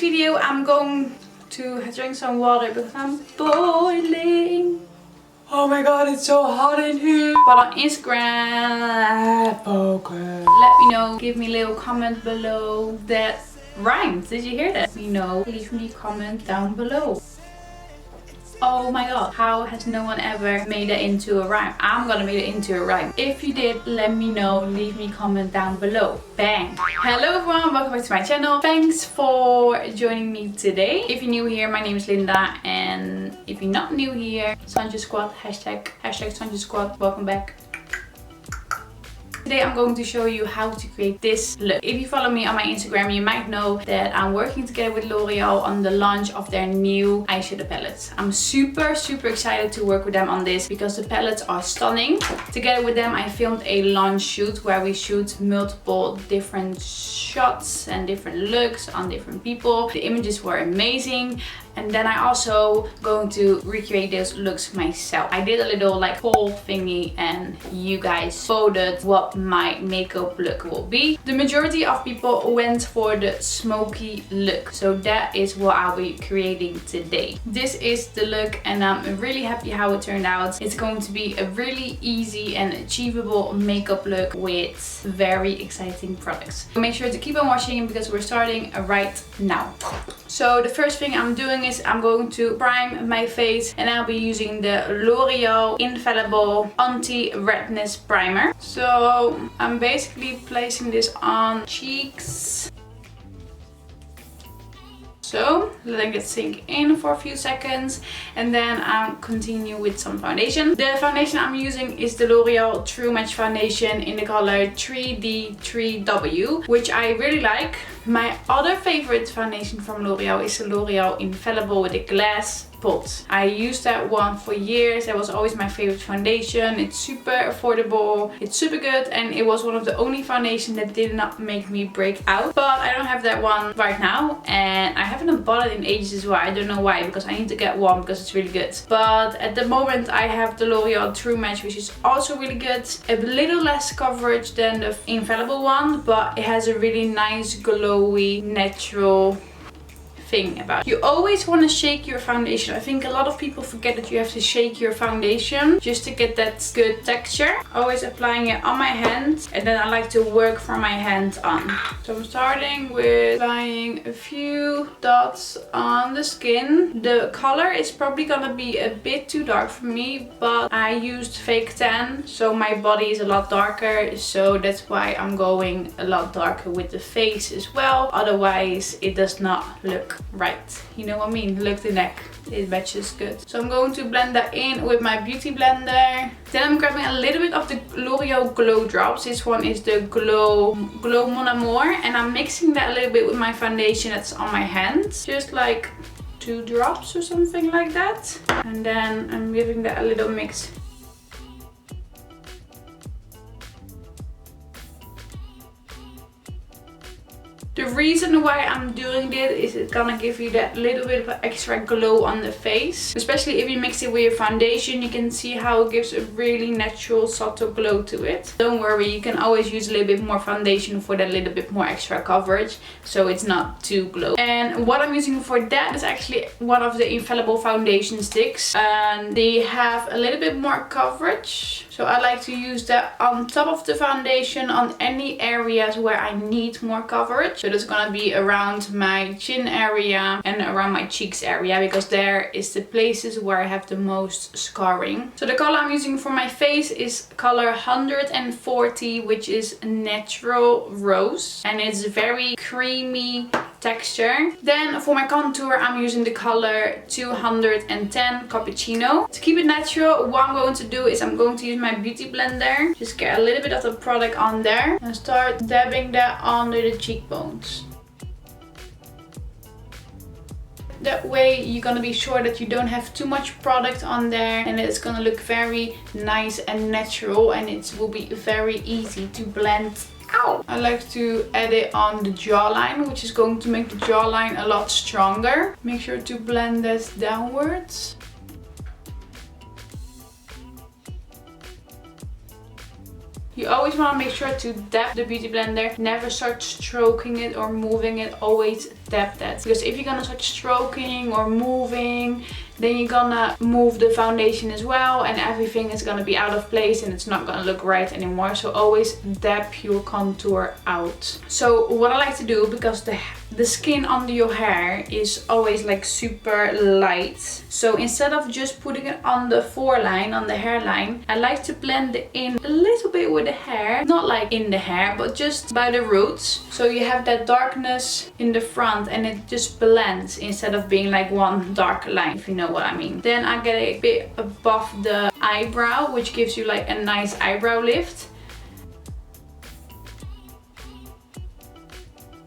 video I'm going to drink some water because I'm boiling. Oh my god, it's so hot in here. But on Instagram, focus. Let me know, give me a little comment below. That rhymes. Did you hear that? Let me know. Leave me a comment down below. Oh my god, how has no one ever made it into a rhyme? I'm gonna make it into a rhyme. If you did, let me know. Leave me a comment down below. Bang! Hello everyone, welcome back to my channel. Thanks for joining me today. If you're new here, my name is Linda. And if you're not new here, Sanchez Squad, hashtag Sanchez Squad, welcome back. Today I'm going to show you how to create this look. If you follow me on my Instagram, you might know that I'm working together with L'Oreal on the launch of their new eyeshadow palettes. I'm super excited to work with them on this because the palettes are stunning. Together with them I filmed a launch shoot where we shoot multiple different shots and different looks on different people. The images were amazing. And then I also going to recreate those looks myself. I did a little like poll thingy and you guys voted what my makeup look will be. The majority of people went for the smoky look. So that is what I'll be creating today. This is the look and I'm really happy how it turned out. It's going to be a really easy and achievable makeup look with very exciting products. So make sure to keep on watching because we're starting right now. So the first thing I'm doing is I'm going to prime my face and I'll be using the L'Oreal Infallible Anti-Redness Primer. So I'm basically placing this on cheeks. So letting it sink in for a few seconds and then I'll continue with some foundation. The foundation I'm using is the L'Oreal True Match Foundation in the color 3D3W, which I really like. My other favorite foundation from L'Oreal is the L'Oreal Infallible with a glass pot. I used that one for years. That was always my favorite foundation. It's super affordable, it's super good, and it was one of the only foundations that did not make me break out. But I don't have that one right now and I haven't bought it in ages as well. I don't know why, because I need to get one because it's really good. But at the moment I have the L'Oreal True Match, which is also really good. A little less coverage than the Infallible one, but it has a really nice glowy natural thing about it. You always want to shake your foundation. I think a lot of people forget that you have to shake your foundation just to get that good texture. Always applying it on my hand and then I like to work from my hand on. So I'm starting with applying a few dots on the skin. The color is probably gonna be a bit too dark for me, but I used fake tan, so my body is a lot darker, so that's why I'm going a lot darker with the face as well. Otherwise it does not look right. You know what I mean? Look the neck. It matches good. So I'm going to blend that in with my beauty blender. Then I'm grabbing a little bit of the L'Oreal Glow Drops. This one is the Glow Mon Amour. And I'm mixing that a little bit with my foundation that's on my hand. Just like 2 drops or something like that. And then I'm giving that a little mix. The reason why I'm doing this is it's gonna give you that little bit of extra glow on the face. Especially if you mix it with your foundation, you can see how it gives a really natural, subtle glow to it. Don't worry, you can always use a little bit more foundation for that little bit more extra coverage, so it's not too glow. And what I'm using for that is actually one of the Infallible foundation sticks. And they have a little bit more coverage. So I like to use that on top of the foundation on any areas where I need more coverage. So that's gonna be around my chin area and around my cheeks area, because there is the places where I have the most scarring. So the color I'm using for my face is color 140, which is natural rose, and it's very creamy texture. Then for my contour I'm using the color 210 Cappuccino. To keep it natural, what I'm going to do is I'm going to use my beauty blender. Just get a little bit of the product on there and start dabbing that under the cheekbones. That way you're gonna be sure that you don't have too much product on there, and it's gonna look very nice and natural, and it will be very easy to blend out. I like to add it on the jawline, which is going to make the jawline a lot stronger. Make sure to blend this downwards. You always want to make sure to dab the beauty blender. Never start stroking it or moving it. Always dab that. Because if you're gonna start stroking or moving, then you're gonna move the foundation as well, and everything is gonna be out of place and it's not gonna look right anymore. So always dab your contour out. So what I like to do, because the skin under your hair is always like super light, so instead of just putting it on the foreline, on the hairline, I like to blend it in a little bit with the hair. Not like in the hair, but just by the roots. So you have that darkness in the front and it just blends instead of being like one dark line, if you know what I mean. Then I get a bit above the eyebrow, which gives you like a nice eyebrow lift.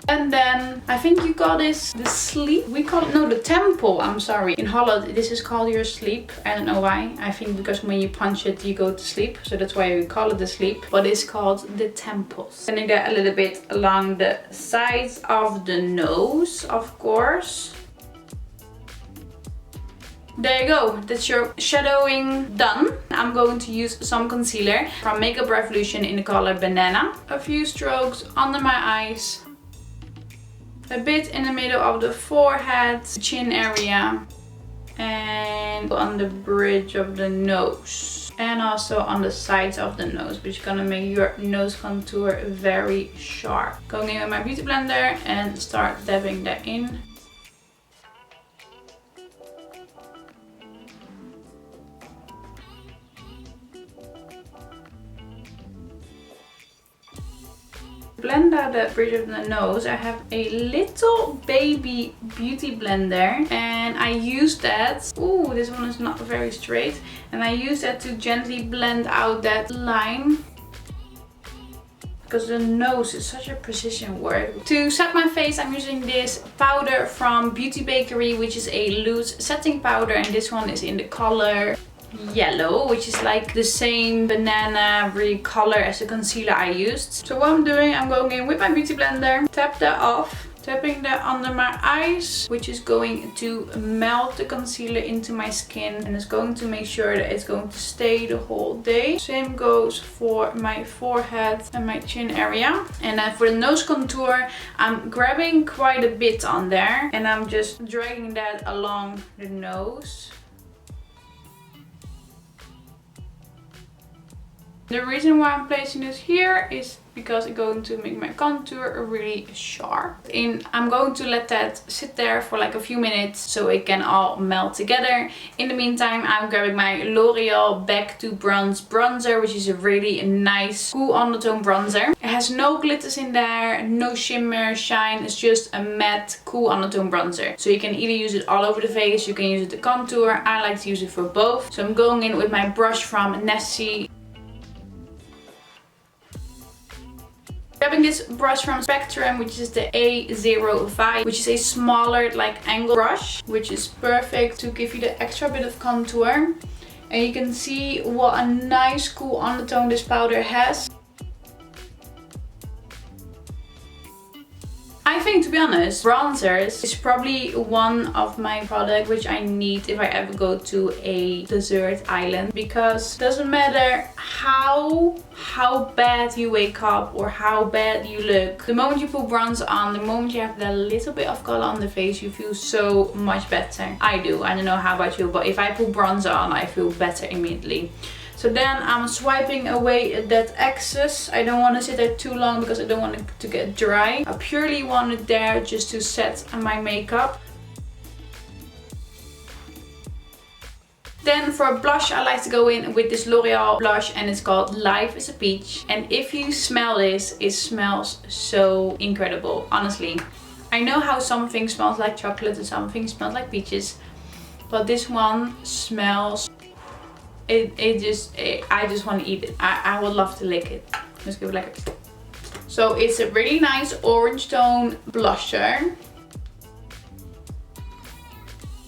And then I think you call this the sleep. We call it, no, the temple, I'm sorry. In Holland, this is called your sleep. I don't know why. I think because when you punch it, you go to sleep. So that's why we call it the sleep. But it's called the temples. And you get a little bit along the sides of the nose, of course. There you go, that's your shadowing done. I'm going to use some concealer from Makeup Revolution in the color Banana. A few strokes under my eyes. A bit in the middle of the forehead, chin area, and on the bridge of the nose. And also on the sides of the nose, which is gonna make your nose contour very sharp. Going in with my beauty blender and start dabbing that in. Blend out the bridge of the nose. I have a little baby beauty blender and I use that. Ooh, this one is not very straight. And I use that to gently blend out that line. Because the nose is such a precision work. To set my face, I'm using this powder from Beauty Bakery, which is a loose setting powder. And this one is in the color yellow, which is like the same banana really color as the concealer I used. So what I'm doing, I'm going in with my beauty blender, tap that off, tapping that under my eyes, which is going to melt the concealer into my skin and is going to make sure that it's going to stay the whole day. Same goes for my forehead and my chin area. And then for the nose contour, I'm grabbing quite a bit on there and I'm just dragging that along the nose. The reason why I'm placing this here is because it's going to make my contour really sharp. And I'm going to let that sit there for like a few minutes so it can all melt together. In the meantime, I'm grabbing my L'Oreal Back to Bronze bronzer, which is a really nice cool undertone bronzer. It has no glitters in there, no shimmer, shine. It's just a matte cool undertone bronzer. So you can either use it all over the face, you can use it to contour. I like to use it for both. So I'm going in with my brush from Nessie. Grabbing this brush from Spectrum, which is the A05, which is a smaller like angle brush, which is perfect to give you the extra bit of contour. And you can see what a nice cool undertone this powder has. I think, to be honest, bronzers is probably one of my products which I need if I ever go to a desert island, because it doesn't matter how bad you wake up or how bad you look. The moment you put bronzer on, the moment you have that little bit of color on the face, you feel so much better. I do. I don't know how about you, but if I put bronzer on, I feel better immediately. So then I'm swiping away that excess. I don't want to sit there too long because I don't want it to get dry. I purely want it there just to set my makeup. Then for a blush, I like to go in with this L'Oreal blush and it's called Life is a Peach. And if you smell this, it smells so incredible, honestly. I know how something smells like chocolate and something smells like peaches, but this one smells... I just want to eat it. I would love to lick it. Let's give it like a... So it's a really nice orange tone blusher.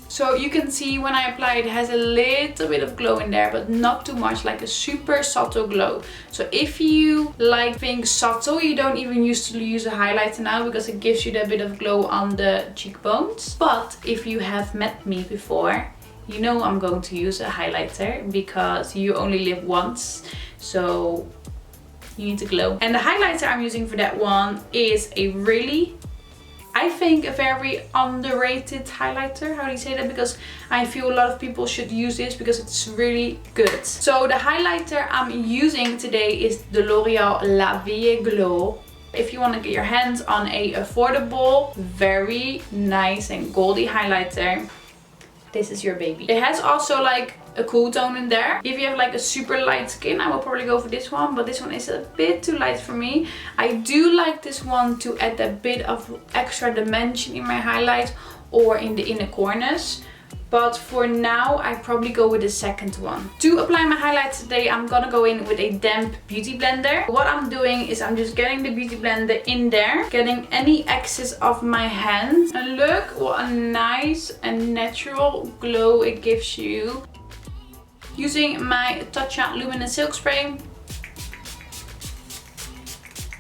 So you can see when I apply it, it has a little bit of glow in there, but not too much, like a super subtle glow. So if you like things subtle, you don't even used to use a highlighter now because it gives you that bit of glow on the cheekbones. But if you have met me before, you know I'm going to use a highlighter because you only live once. So you need to glow. And the highlighter I'm using for that one is a really, I think, a very underrated highlighter. How do you say that? Because I feel a lot of people should use this because it's really good. So the highlighter I'm using today is the L'Oreal La Vie Glow. If you want to get your hands on a affordable, very nice and goldy highlighter, this is your baby. It has also like a cool tone in there. If you have like a super light skin, I will probably go for this one, but this one is a bit too light for me. I do like this one to add a bit of extra dimension in my highlight or in the inner corners. But for now, I probably go with the second one. To apply my highlights today, I'm gonna go in with a damp beauty blender. What I'm doing is I'm just getting the beauty blender in there, getting any excess of my hand. And look what a nice and natural glow it gives you. Using my Tatcha Luminous Silk Spray.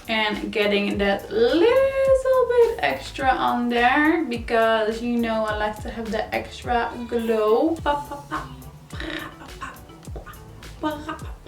And getting that little bit extra on there because you know I like to have the extra glow.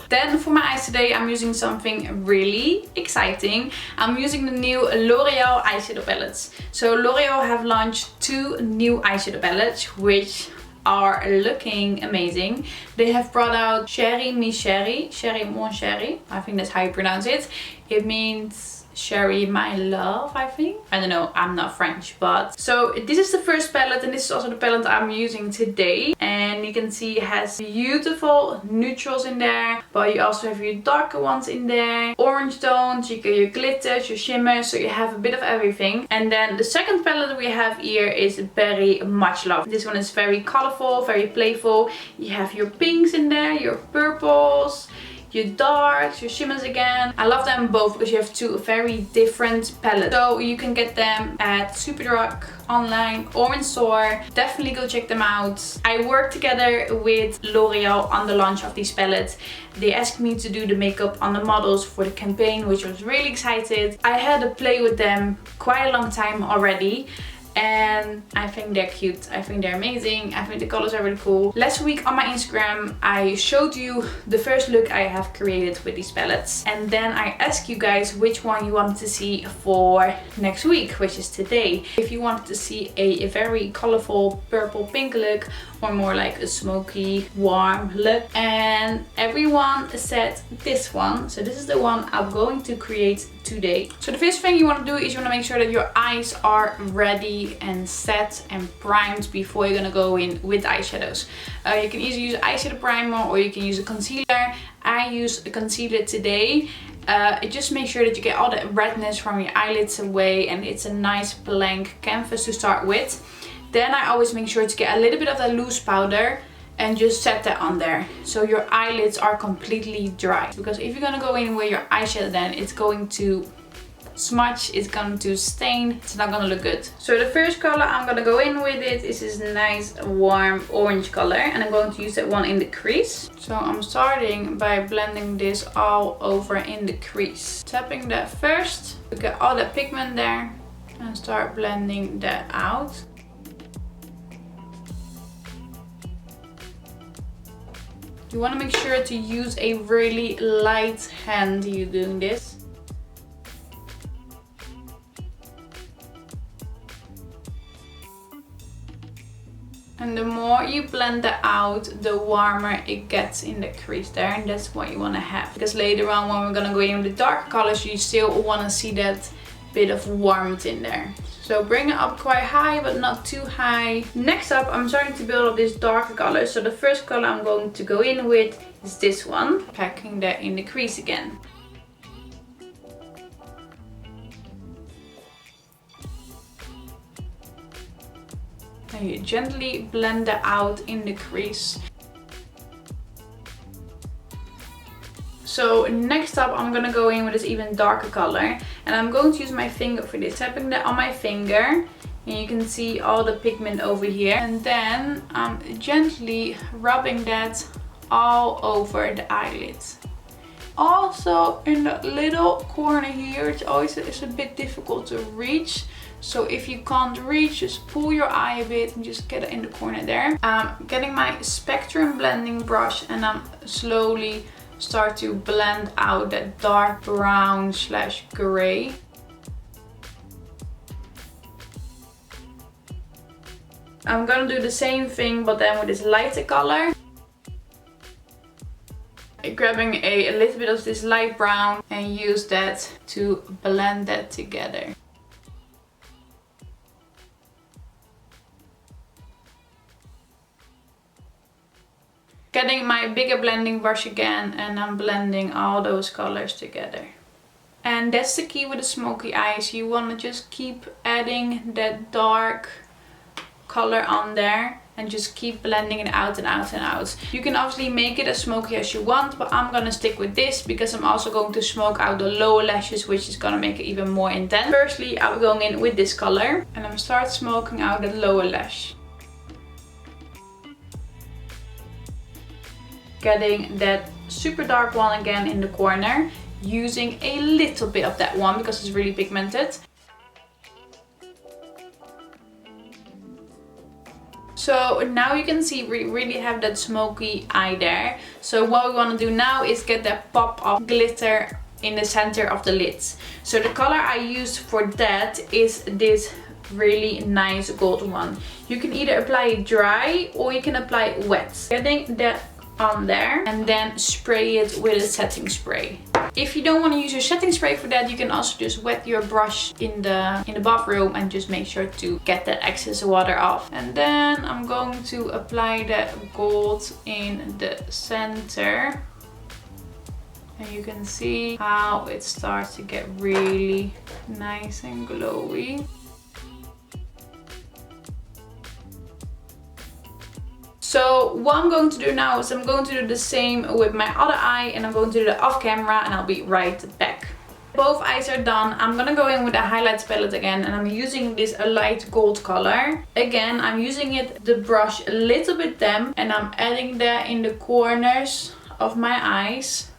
Then for my eyes today, I'm using something really exciting. I'm using the new L'Oreal eyeshadow palettes. So L'Oreal have launched 2 new eyeshadow palettes which are looking amazing. They have brought out Cheri Mon Cheri. I think that's how you pronounce it. It means Cheri, my love, I think. I don't know, I'm not French, but... So this is the first palette and this is also the palette I'm using today. And you can see it has beautiful neutrals in there, but you also have your darker ones in there. Orange tones, you get your glitters, your shimmers, so you have a bit of everything. And then the second palette we have here is very much loved. This one is very colorful, very playful. You have your pinks in there, your purples, your darks, your shimmers again. I love them both because you have 2 very different palettes. So you can get them at Superdrug, online or in store. Definitely go check them out. I worked together with L'Oreal on the launch of these palettes. They asked me to do the makeup on the models for the campaign, which was really excited. I had to play with them quite a long time already. And I think they're cute. I think they're amazing. I think the colors are really cool. Last week on my Instagram, I showed you the first look I have created with these palettes. And then I asked you guys which one you wanted to see for next week, which is today. If you wanted to see a very colorful purple pink look or more like a smoky warm look. And everyone said this one. So this is the one I'm going to create today. So the first thing you want to do is you want to make sure that your eyes are ready and set and primed before you're gonna go in with eyeshadows. You can either use eyeshadow primer or you can use a concealer. I use a concealer today. It just makes sure that you get all the redness from your eyelids away, and it's a nice blank canvas to start with. Then I always make sure to get a little bit of that loose powder and just set that on there so your eyelids are completely dry. Because if you're gonna go in with your eyeshadow, then it's going to smudge, it's going to stain, it's not gonna look good. So the first color I'm gonna go in with it is this nice warm orange color, and I'm going to use that one in the crease. So I'm starting by blending this all over in the crease. Tapping that first to get all that pigment there and start blending that out. You want to make sure to use a really light hand you're doing this. And the more you blend that out, the warmer it gets in the crease there, and that's what you want to have. Because later on when we're gonna go in with the darker colors, you still want to see that bit of warmth in there. So bring it up quite high, but not too high. Next up, I'm starting to build up this darker color. So the first color I'm going to go in with is this one. Packing that in the crease again. And you gently blend that out in the crease. So next up, I'm gonna go in with this even darker color, and I'm going to use my finger for this. Tapping that on my finger, and you can see all the pigment over here. And then I'm gently rubbing that all over the eyelids. Also in the little corner here, it's always a bit difficult to reach. So if you can't reach, just pull your eye a bit and just get it in the corner there. I'm getting my Spectrum blending brush, and I'm slowly start to blend out that dark brown slash gray. I'm gonna do the same thing but then with this lighter color. Grabbing a little bit of this light brown and use that to blend that together. Getting my bigger blending brush again and I'm blending all those colors together. And that's the key with the smoky eyes. You want to just keep adding that dark color on there and just keep blending it out and out and out. You can obviously make it as smoky as you want, but I'm gonna stick with this because I'm also going to smoke out the lower lashes, which is gonna make it even more intense. Firstly, I'm going in with this color and I'm start smoking out the lower lash. Getting that super dark one again in the corner, using a little bit of that one because it's really pigmented. So now you can see we really have that smoky eye there. So what we want to do now is get that pop of glitter in the center of the lids. So the color I used for that is this really nice gold one. You can either apply it dry or you can apply it wet. Getting that on there and then spray it with a setting spray. If you don't want to use your setting spray for that, you can also just wet your brush in the bathroom and just make sure to get that excess water off. And then I'm going to apply that gold in the center. And you can see how it starts to get really nice and glowy. So what I'm going to do now is I'm going to do the same with my other eye and I'm going to do it off camera and I'll be right back. Both eyes are done. I'm gonna go in with the highlights palette again and I'm using this light gold color. Again, I'm using the brush a little bit damp and I'm adding that in the corners of my eyes.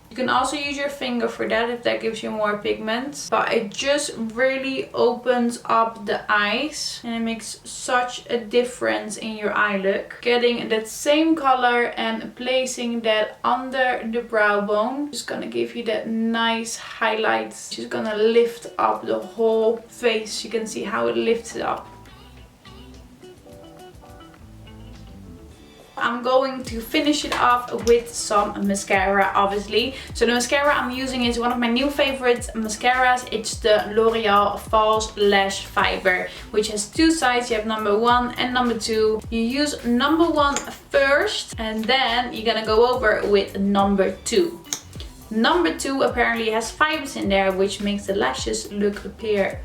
You can also use your finger for that if that gives you more pigment. But it just really opens up the eyes and it makes such a difference in your eye look. Getting that same color and placing that under the brow bone. Just gonna give you that nice highlights. Just gonna lift up the whole face. You can see how it lifts it up. I'm going to finish it off with some mascara, obviously. So the mascara I'm using is one of my new favorite mascaras. It's the L'Oreal False Lash Fiber, which has two sides. You have number 1 and number 2. You use number 1 first and then you're gonna go over with number 2. Number 2 apparently has fibers in there, which makes the lashes appear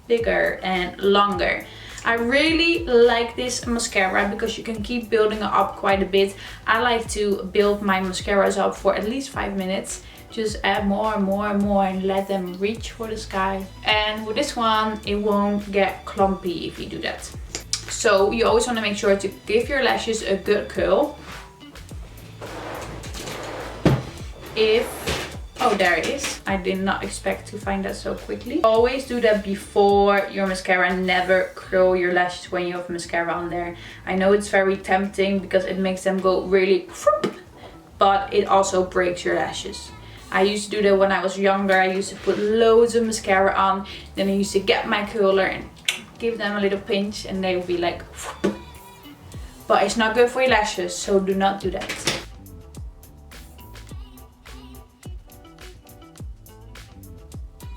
bigger and longer. I really like this mascara because you can keep building it up quite a bit. I like to build my mascaras up for at least 5 minutes. Just add more and more and more and let them reach for the sky. And with this one, it won't get clumpy if you do that. So you always want to make sure to give your lashes a good curl. Oh, there it is. I did not expect to find that so quickly. Always do that before your mascara. Never curl your lashes when you have mascara on there. I know it's very tempting because it makes them go really whoop, but it also breaks your lashes. I used to do that when I was younger. I used to put loads of mascara on. Then I used to get my curler and give them a little pinch and they would be like whoop. But it's not good for your lashes, so do not do that.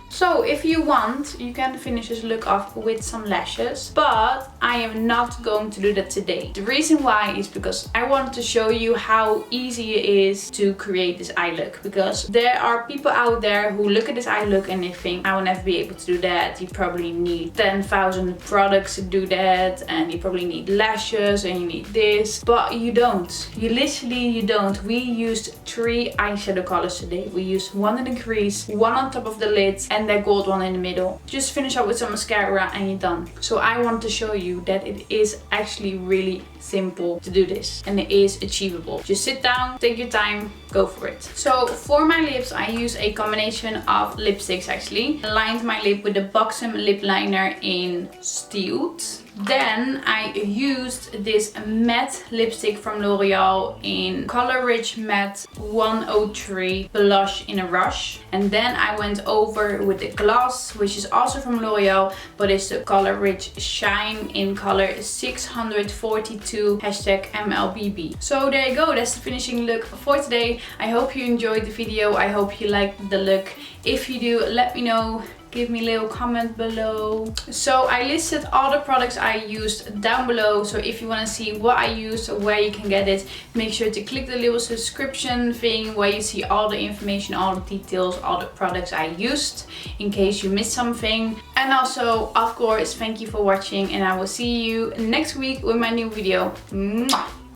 So if you want, you can finish this look off with some lashes, but I am not going to do that today. The reason why is because I wanted to show you how easy it is to create this eye look, because there are people out there who look at this eye look and they think, I will never be able to do that. You probably need 10,000 products to do that and you probably need lashes and you need this, but you don't. You don't. We used 3 eyeshadow colors today. We used one in the crease, one on top of the lids and that gold one in the middle. Just finish up with some mascara and you're done. So I want to show you that it is actually really simple to do this and it is achievable. Just sit down, take your time, go for it. So for my lips I use a combination of lipsticks actually. I lined my lip with the Buxom lip liner in Stewed. Then I used this matte lipstick from L'Oreal in Color Rich Matte 103 Blush in a Rush. And then I went over with the gloss, which is also from L'Oreal, but it's the Color Rich Shine in color 642 #MLBB. So there you go, that's the finishing look for today. I hope you enjoyed the video. I hope you liked the look. If you do, let me know. Give me a little comment below. So I listed all the products I used down below. So if you want to see what I used or where you can get it, make sure to click the little subscription thing where you see all the information, all the details, all the products I used in case you missed something. And also, of course, thank you for watching, and I will see you next week with my new video. Mwah!